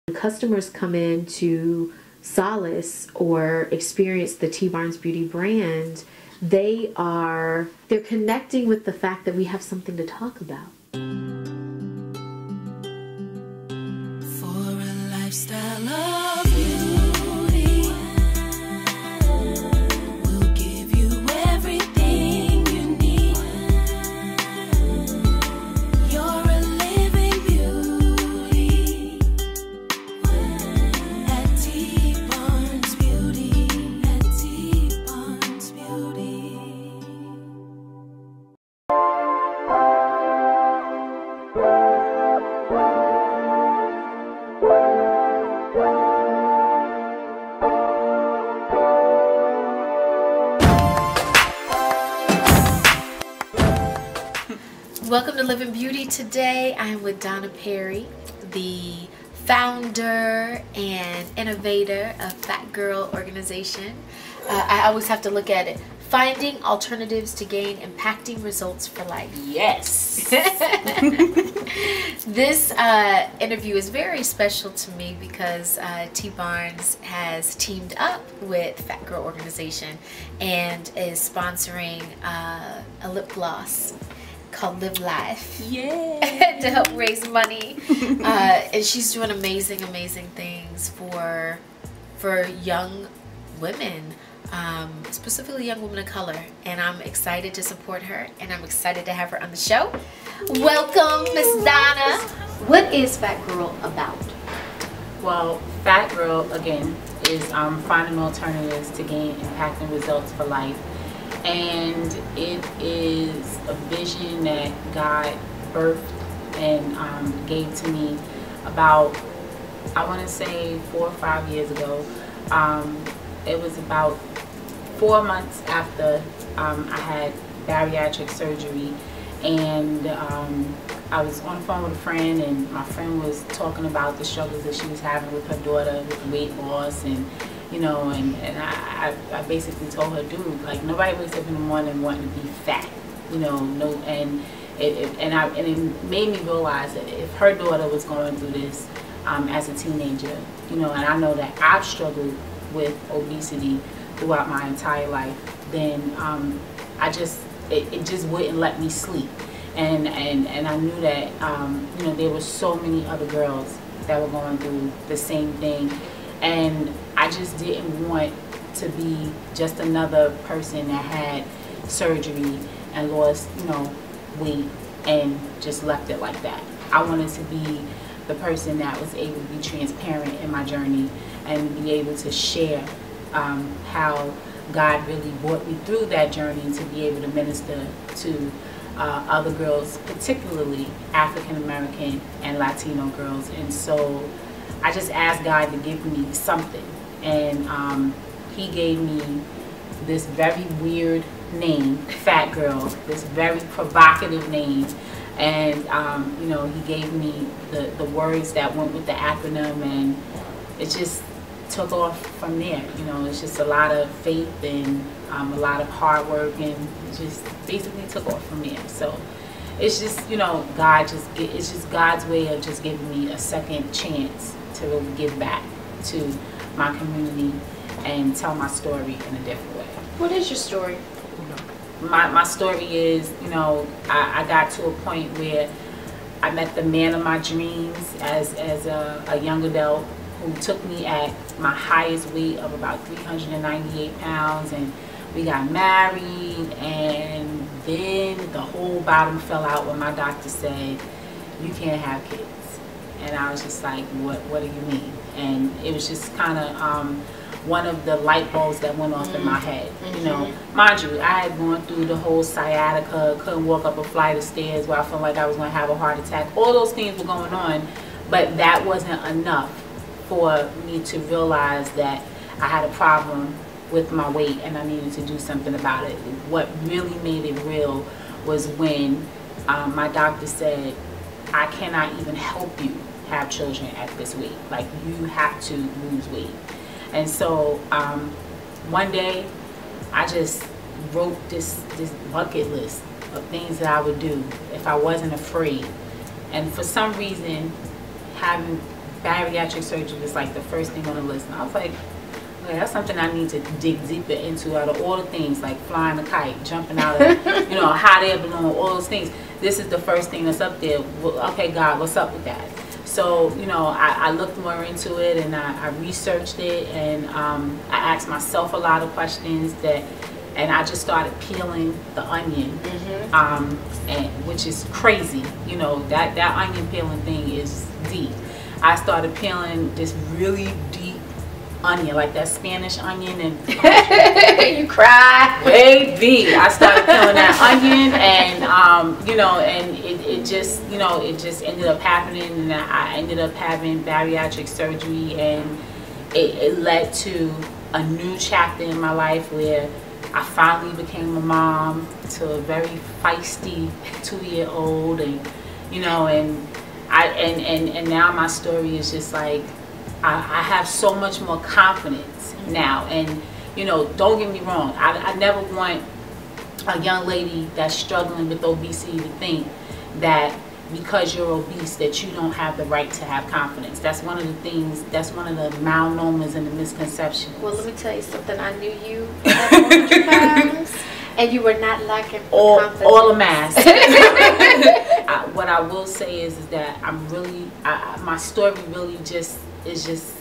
When customers come in to solace or experience the T.Barnes Beauty brand, they're connecting with the fact that we have something to talk about. For a lifestyle of beauty, we'll give you everything you need. You're a living beauty at T.Barnes Beauty, at T.Barnes Beauty. Welcome to Living Beauty. Today I am with Donna Perry, the founder and innovator of Fat Girl organization. I always have to look at it. Finding alternatives to gain impacting results for life. Yes. This interview is very special to me because T.Barnes has teamed up with Fat Girl organization and is sponsoring a lip gloss called Live Life. Yeah. To help raise money. And she's doing amazing things for young women. Specifically young women of color, and I'm excited to support her, and I'm excited to have her on the show. Welcome, Miss Donna. What is Fat Girl about? Well, Fat Girl, again, is finding alternatives to gain impacting results for life. And it is a vision that God birthed and gave to me about, I want to say 4 or 5 years ago. It was about 4 months after I had bariatric surgery, and I was on the phone with a friend, and my friend was talking about the struggles that she was having with her daughter with weight loss, and you know, and I basically told her, dude, like, nobody wakes up in the morning wanting to be fat, you know, no, and it made me realize that if her daughter was going through this as a teenager, you know, and I know that I've struggled with obesity throughout my entire life, then it just wouldn't let me sleep, and I knew that you know, there were so many other girls that were going through the same thing, and I just didn't want to be just another person that had surgery and lost, you know, weight and just left it like that. I wanted to be the person that was able to be transparent in my journey and be able to share how God really brought me through that journey to be able to minister to other girls, particularly African American and Latino girls. And so I just asked God to give me something, and He gave me this very weird name, Fat Girl, this very provocative name. And you know, He gave me the words that went with the acronym, and it just took off from there. You know, it's just a lot of faith and a lot of hard work, and it just basically took off from there. So it's just, you know, it's just God's way of just giving me a second chance to really give back to my community and tell my story in a different way. What is your story? My story is, you know, I got to a point where I met the man of my dreams as a young adult, who took me at my highest weight of about 398 pounds, and we got married, and then the whole bottom fell out when my doctor said, you can't have kids. And I was just like, what do you mean? And it was just kind of one of the light bulbs that went off in my head. You know, mind you, I had gone through the whole sciatica, couldn't walk up a flight of stairs where I felt like I was going to have a heart attack. All those things were going on, but that wasn't enough for me to realize that I had a problem with my weight and I needed to do something about it. What really made it real was when my doctor said, I cannot even help you have children at this weight. Like, you have to lose weight. And so one day I just wrote this bucket list of things that I would do if I wasn't afraid. And for some reason, having bariatric surgery was like the first thing on the list. And I was like, okay, that's something I need to dig deeper into. Out of all the things, like flying a kite, jumping out of, you know, a hot air balloon, all those things, this is the first thing that's up there. Well, okay, God, what's up with that? So, you know, I looked more into it, and I researched it, and I asked myself a lot of questions and I just started peeling the onion, and which is crazy. You know, that onion peeling thing is deep. I started peeling this really deep onion, like that Spanish onion, and you cry. Baby, I started peeling that onion, and you know, and it just, you know, it just ended up happening, and I ended up having bariatric surgery, and it led to a new chapter in my life where I finally became a mom to a very feisty 2-year-old, and you know, and now my story is just like, I have so much more confidence now. And you know, don't get me wrong, I never want a young lady that's struggling with obesity to think that because you're obese that you don't have the right to have confidence. That's one of the things, that's one of the malnomas and the misconceptions. Well, let me tell you something. I knew you at 400 pounds, and you were not lacking for confidence. All a mask. What I will say is that I'm really, my story really just is just,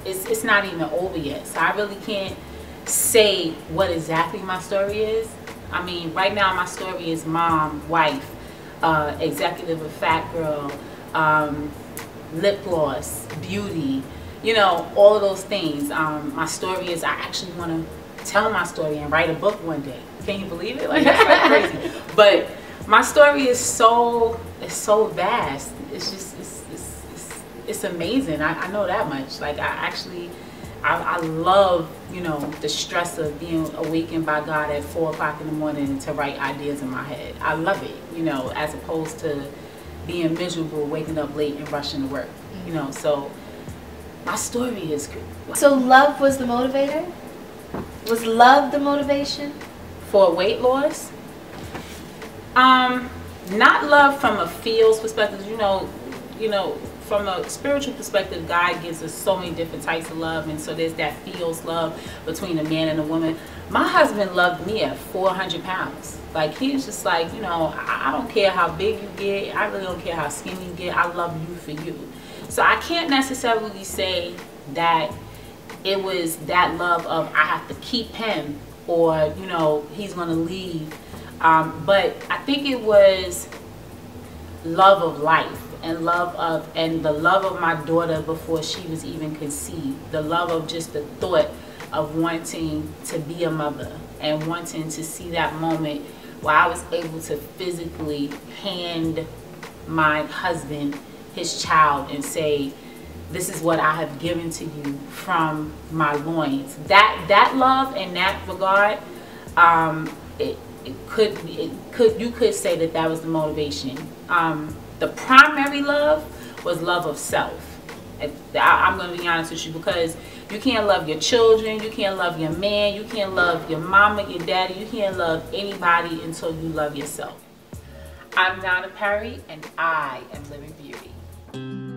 it's not even over yet. So I really can't say what exactly my story is. I mean, right now my story is mom, wife, executive of Fat Girl, lip gloss, beauty, you know, all of those things. My story is, I actually want to tell my story and write a book one day. Can you believe it? Like, that's like crazy. But my story is so vast. It's just, it's amazing. I know that much. Like, I love, you know, the stress of being awakened by God at 4 o'clock in the morning to write ideas in my head. I love it, you know, as opposed to being miserable, waking up late and rushing to work, you know. So my story is good. So love was the motivator? Was love the motivation? For weight loss? Not love from a feels perspective, you know, from a spiritual perspective, God gives us so many different types of love, and so there's that feels love between a man and a woman. My husband loved me at 400 pounds. Like, he's just like, you know, I don't care how big you get, I really don't care how skinny you get, I love you for you. So I can't necessarily say that it was that love of I have to keep him, or, you know, he's gonna leave. But I think it was love of life. And the love of my daughter before she was even conceived. The love of just the thought of wanting to be a mother and wanting to see that moment where I was able to physically hand my husband his child and say, this is what I have given to you from my loins. That love in that regard, you could say that was the motivation. The primary love was love of self. I'm going to be honest with you, because you can't love your children, you can't love your man, you can't love your mama, your daddy, you can't love anybody until you love yourself. I'm Donna Perry, and I am Living Beauty.